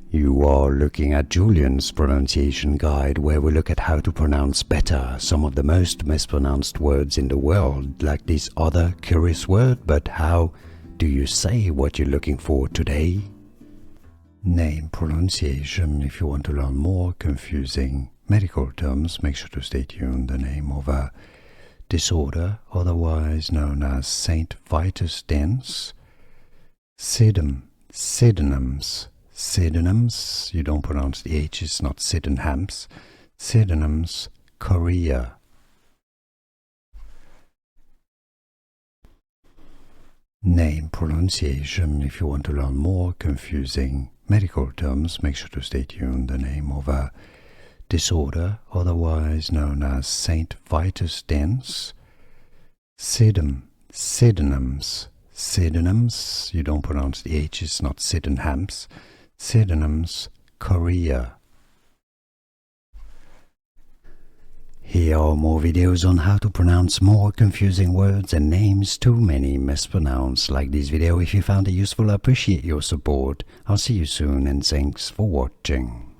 You are looking at Julian's pronunciation guide, where we look at how to pronounce better some of the most mispronounced words in the world, like this other curious word. But how do you say what you're looking for today? Name pronunciation. If you want to learn more confusing medical terms, make sure to stay tuned. The name of a disorder, otherwise known as St. Vitus dens. Sydenhams. Sydenhams, you don't pronounce the H, it's not Sydenhams. Sydenhams, Chorea. Name pronunciation. If you want to learn more confusing medical terms, make sure to stay tuned. The name of a disorder, otherwise known as St. Vitus dens. Sydenhams. Sydenhams, you don't pronounce the H, it's not Sydenhams. Sydenhams, Chorea. Here are more videos on how to pronounce more confusing words and names too many mispronounced. Like this video if you found it useful. I appreciate your support. I'll see you soon and thanks for watching.